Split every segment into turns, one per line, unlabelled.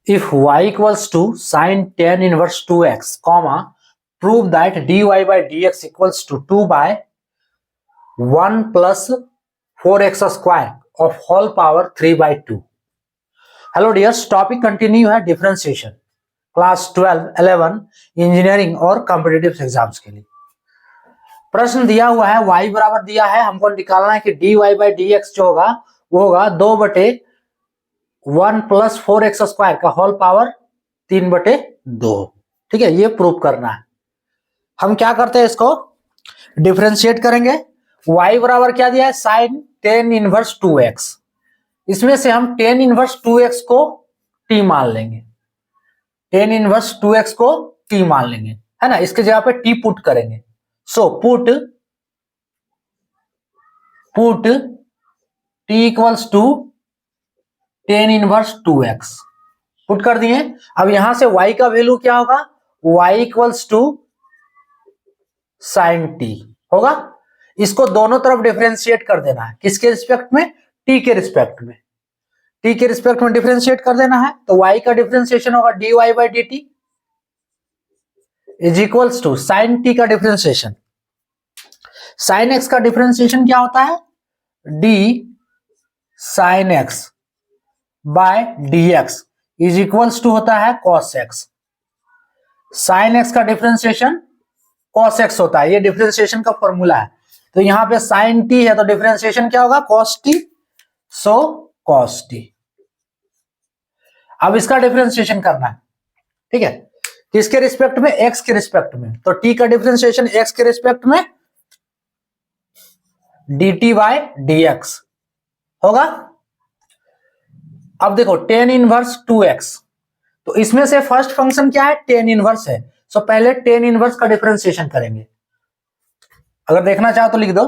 If y equals to sin tan inverse 2x, comma, prove that dy by dx equals to 2 by 1 plus 4x square of whole power 3 by 2. Hello dears, topic continue है differentiation. Class 12, 11 engineering और competitive exams के लिए प्रश्न दिया हुआ है, y बराबर दिया है, हमको निकालना है कि dy by dx जो होगा वो होगा 2/1 प्लस 4x स्क्वायर का होल पावर 3/2. ठीक है, ये प्रूव करना है. हम क्या करते हैं, इसको डिफरेंशिएट करेंगे. y बराबर क्या दिया है, साइन टेन इनवर्स 2x. इसमें से हम टेन इनवर्स 2x को t मान लेंगे. टेन इनवर्स 2x को t मान लेंगे, है ना. इसके जगह पे t पुट करेंगे. So put t equals to tan inverse 2x put कर दिए. अब यहां से y का वैल्यू क्या होगा, y equals to sine t होगा. इसको दोनों तरफ डिफरेंशिएट कर देना है. किसके रिस्पेक्ट में, t के रिस्पेक्ट में. t के रिस्पेक्ट में डिफरेंशिएट कर देना है. तो y का डिफरेंशिएशन होगा dy by dt is equals to sine t का डिफरेंशिएशन. साइन x का डिफरेंशिएशन क्या होता है, d sine x by dx is equals to होता है cos x. साइन x का डिफरेंशिएशन cos x होता है. ये डिफरेंशिएशन का फॉर्मूला है. तो यहां पे साइन t है तो डिफरेंशिएशन क्या होगा, cos t. सो cos t. अब इसका डिफरेंशिएशन करना है. ठीक है, किसके रिस्पेक्ट में, x के रिस्पेक्ट में. तो t का डिफरेंशिएशन x के रिस्पेक्ट में dt बाय dx होगा. अब देखो टेन इनवर्स 2x, तो इसमें से फर्स्ट फंक्शन क्या है, टेन इनवर्स है. सो पहले टेन इनवर्स का डिफरेंशिएशन करेंगे. अगर देखना चाहो तो लिख दो,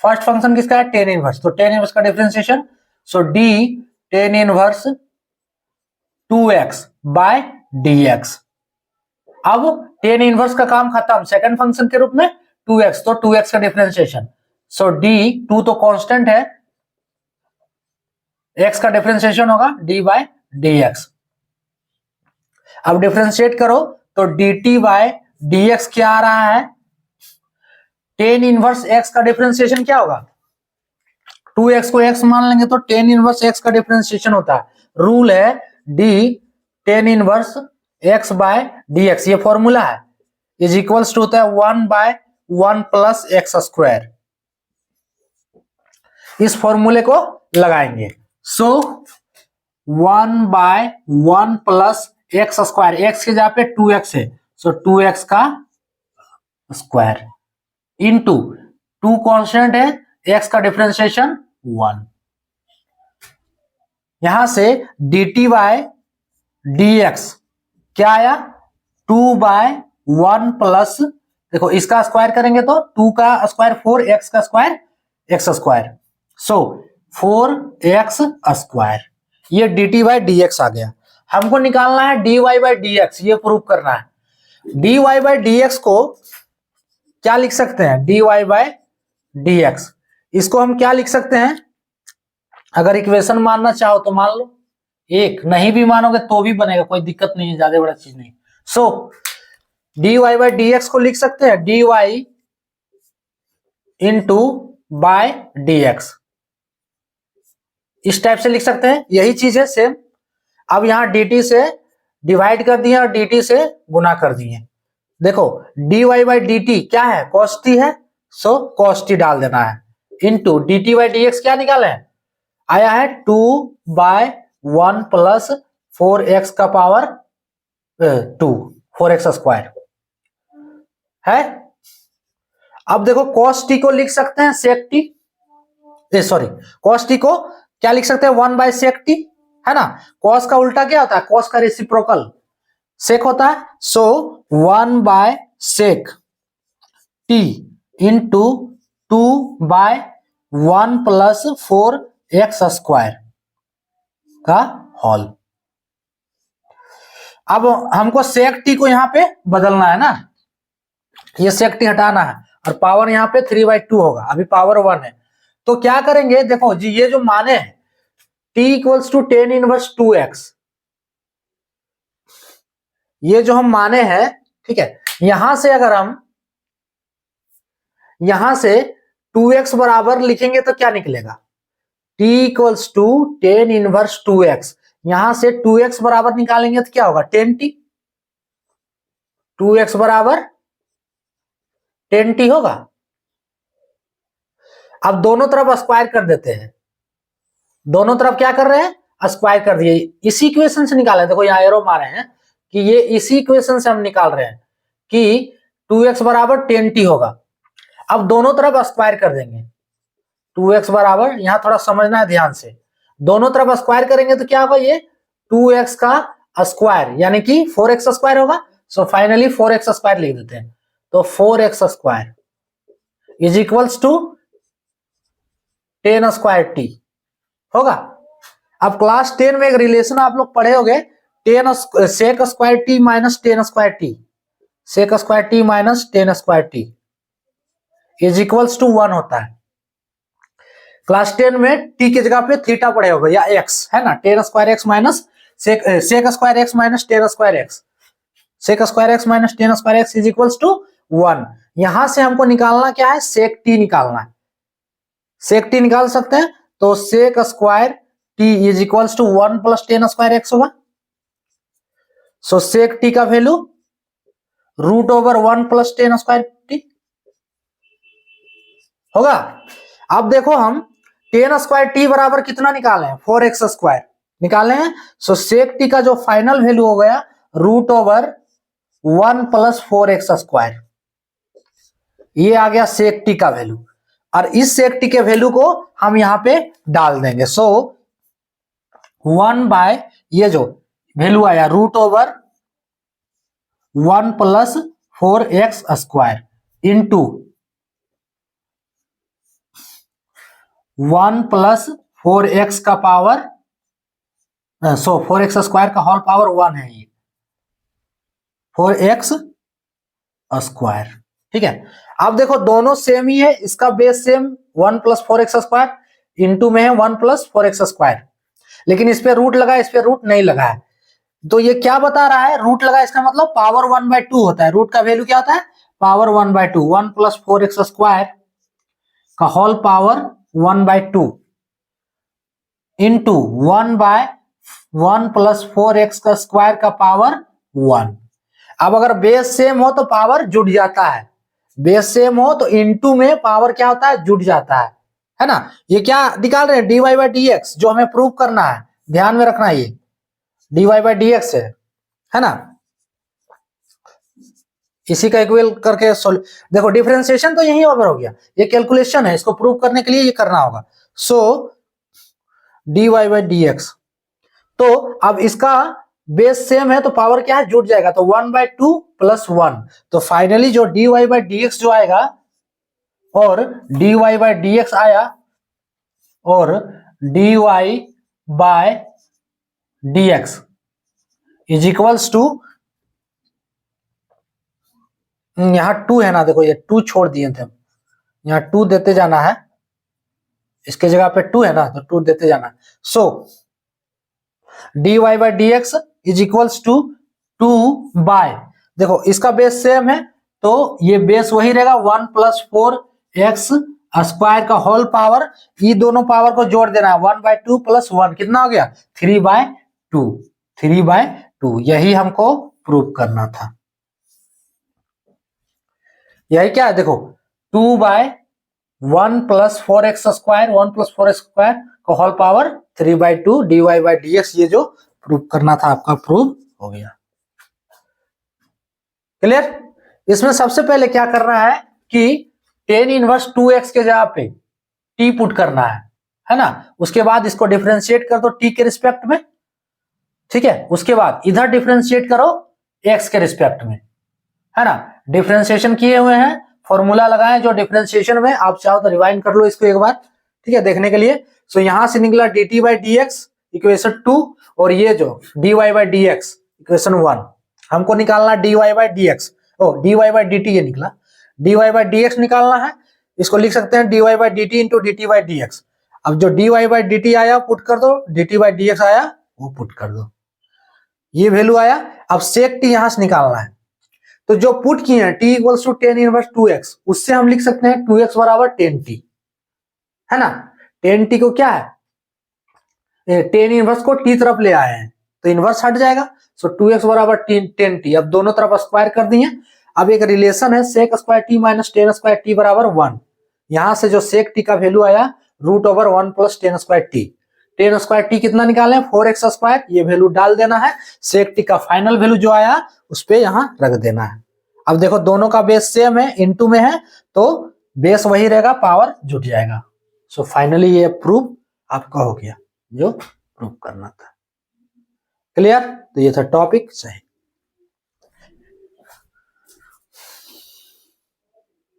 फर्स्ट फंक्शन किसका है, टेन इनवर्स. तो टेन इनवर्स का differentiation, so d tan inverse 2x by dx. अब टेन इनवर्स का काम खत्म, सेकंड फंक्शन के रूप में 2x, तो 2x का डिफरेंशिएशन. सो d 2 तो कांस्टेंट है, x का डिफरेंशिएशन होगा d बाय dx. अब डिफरेंशिएट करो तो dt बाय dx क्या आ रहा है, टेन इनवर्स x का डिफरेंशिएशन क्या होगा, 2x को x मान लेंगे तो टेन इनवर्स x का डिफरेंशिएशन होता है. रूल है d tan inverse x by dx, ये फॉर्मूला है, इज इक्वल्स टू होता है 1 बाय 1 प्लस x स्क्वायर. इस फॉर्मूले को लगाएंगे. So 1 by 1 plus x square, x के जगह पे 2x है, सो 2x का स्क्वायर इनटू 2 कांस्टेंट है, x का डिफरेंशिएशन 1. यहां से dt बाय dx क्या आया, 2 बाय 1 प्लस, देखो इसका स्क्वायर करेंगे तो 2 का स्क्वायर 4x का स्क्वायर x स्क्वायर. सो 4x स्क्वायर. ये dt बाय dx आ गया. हमको निकालना है dy बाय dx, ये प्रूव करना है. dy बाय dx को क्या लिख सकते हैं, dy बाय dx, इसको हम क्या लिख सकते हैं, अगर इक्वेशन मानना चाहो तो मान लो, एक नहीं भी मानोगे तो भी बनेगा, कोई दिक्कत नहीं है, ज्यादा बड़ा चीज नहीं. सो dy बाय dx को लिख सकते हैं dy इंटू बाय dx, इस टाइप से लिख सकते हैं. यही चीज है सेम. अब यहां dt से डिवाइड कर दिए और dt से गुना कर दिए. देखो dy बाई dt क्या है, cos t है, सो cos t डाल देना है इंटू dt बाई dx क्या निकाले हैं, आया है 2 बाय 1 प्लस 4x का पावर 2, 4x स्क्वायर है. अब देखो cos t को लिख सकते हैं sec t, sorry cos t को क्या लिख सकते हैं, 1 बाय sec t, है ना. cos का उल्टा क्या होता है, cos का रेसिप्रोकल sec होता है. So 1 by sec t into 2 by 1 plus 4x square का होल. अब हमको sec t को यहां पे बदलना है ना, ये sec t हटाना है और पावर यहां पे 3/2 होगा, अभी पावर 1 है. तो क्या करेंगे, देखो जी ये जो माने हैं t equals to tan inverse 2x, ये जो हम माने हैं, ठीक है, यहां से अगर हम यहां से 2x बराबर लिखेंगे तो क्या निकलेगा, t equals to tan inverse 2x। यहां से 2x बराबर निकालेंगे तो क्या होगा, 10t। 2x बराबर 10t होगा। अब दोनों तरफ स्क्वायर कर देते हैं, दोनों तरफ क्या कर रहे हैं, स्क्वायर कर दिए। इसी इक्वेशन से निकाले, देखो यहाँ एरो मारे हैं कि ये इसी इक्वेशन से हम निकाल रहे हैं कि 2x बराबर 10t होगा। अब दोनों तरफ स्क्वायर कर देंगे, 2x बराबर, यहां थोड़ा समझना है ध्यान से, दोनों तरफ स्क्वायर करेंगे तो क्या होगा, ये 2x का स्क्वायर यानी कि 4x स्क्वायर होगा। सो फाइनली 4x स्क्वायर लिख देते हैं, तो 4x square is equals to 10 square t होगा। अब क्लास 10 में एक रिलेशन आप लोग पढ़े होंगे, 10 sec square t minus 10 square t, sec square t minus 10 square t is equals to 1 होता है। क्लास 10 में टी की जगह पे थीटा पढ़े होगा या एक्स, है ना, 10 square x minus sec square x minus 10 square x, sec square x minus 10 square x is equals to 1। यहां से हमको निकालना क्या है, सेक टी निकालना है। सेक टी निकाल सकते हैं, तो sec square t is equals to 1 plus 10 square x होगा। सो सेक टी का value root over 1 plus 10 square t होगा। अब देखो हम 10 स्क्वायर टी बराबर कितना निकाले हैं, 4x स्क्वायर निकाले हैं। सो सेक टी का जो फाइनल वैल्यू हो गया root over 1 plus 4x square, ये आ गया सेक टी का वैल्यू। और इस सेक टी के वैल्यू को हम यहां पे डाल देंगे। सो 1 बाय ये जो वैल्यू आया root over 1 plus 4x square into 1 plus 4x का पावर, सो 4x स्क्वायर का होल पावर 1 है, ये 4x स्क्वायर, ठीक है। अब देखो दोनों सेम ही है, इसका base same 1 plus 4x square into में है 1 प्लस 4x स्क्वायर, लेकिन इस पे रूट लगा, इस पे रूट नहीं लगा है। तो ये क्या बता रहा है, रूट लगा इसका मतलब पावर 1/2 होता है। रूट का वैल्यू क्या होता है, पावर 1/2, 1 प्लस 4x स्क्वायर का whole power 1/2 into 1/1 plus 4x का स्क्वायर का पावर 1। अब अगर बेस सेम हो तो पावर जुड़ जाता है, बेस सेम हो तो इंटू में पावर क्या होता है, जुड़ जाता है ना। ये क्या निकाल रहे हैं, dy बाई डी एक्स, जो हमें प्रूव करना है, ध्यान में रखना, ये dy बाई डी एक्स है ना। इसी का इक्वल करके देखो डिफरेंशिएशन तो यही ओवर हो गया, ये कैलकुलेशन है, इसको प्रूव करने के लिए ये करना होगा। सो dy बाई डी एक्स, तो अब इसका बेस सेम है तो पावर क्या है, जुड़ जाएगा, तो 1/2 प्लस 1। तो फाइनली जो dy बाई डी एक्स जो आएगा, और dy बाई डी एक्स आया, और dy by d x is equals to, यहां 2 है ना, देखो ये 2 छोड़ दिए थे, यहां 2 देते जाना है, इसके जगह पे 2 है ना, तो 2 देते जाना है। So dy by d x is equals to 2 by, देखो इसका बेस सेम है तो ये बेस वही रहेगा, 1 प्लस 4x स्क्वायर का होल पावर, ये दोनों पावर को जोड़ देना है, 1/2 प्लस 1 कितना हो गया, 3/2, 3/2। यही हमको प्रूव करना था। यही क्या है, देखो 2/1 plus 4x square, 1 plus 4x square का whole power 3/2 dy by d x, ये जो प्रूव करना था आपका प्रूव हो गया। क्लियर। इसमें सबसे पहले क्या करना है कि टेन इनवर्स 2x के जगह पे t पुट करना है ना। उसके बाद इसको डिफरेंशिएट कर दो t के रिस्पेक्ट में, ठीक है। उसके बाद इधर डिफरेंशिएट करो x के रिस्पेक्ट में, है ना। डिफरेंशिएशन किए हुए हैं, फॉर्मूला लगाएं जो डिफरेंशिएशन में, आप चाहो तो रिवाइंड कर लो इसको एक बार, ठीक है, देखने के लिए। सो यहां से निकला dt by d x equation 2, और ये जो dy by d x equation 1, हमको निकालना dy by d x, dy by dt ये निकला, dy बाई dx निकालना है। इसको लिख सकते हैं dy by dt into dt by dx। अब जो dy बाई dt आया पुट कर दो, dt बाई dx आया वो पुट कर दो। ये वैल्यू आया। अब सेक टी यहां से निकालना है, तो जो पुट किए हैं t equals to tan inverse 2x, उससे हम लिख सकते हैं 2x बराबर 10t, है ना। 10t को क्या है, 10 इनवर्स को t तरफ ले आए हैं तो इनवर्स हट जाएगा, सो 2x बराबर 10t। अब दोनों तरफ स्क्वायर कर दिए। अब एक रिलेशन है sec square t minus tan square t बराबर 1। यहां से जो सेक टी का वैल्यू आया root over 1 plus tan square t. Tan square t कितना निकाले, 4x स्क्वायर, ये वैल्यू डाल देना है। सेक टी का फाइनल वैल्यू जो आया उस पे यहां रख देना है। अब देखो दोनों का बेस सेम है, इनटू में है, तो बेस वही रहेगा, पावर जुट जाएगा। सो फाइनली ये प्रूव आपका हो गया जो प्रूव करना था। क्लियर? तो ये था टॉपिक, सही।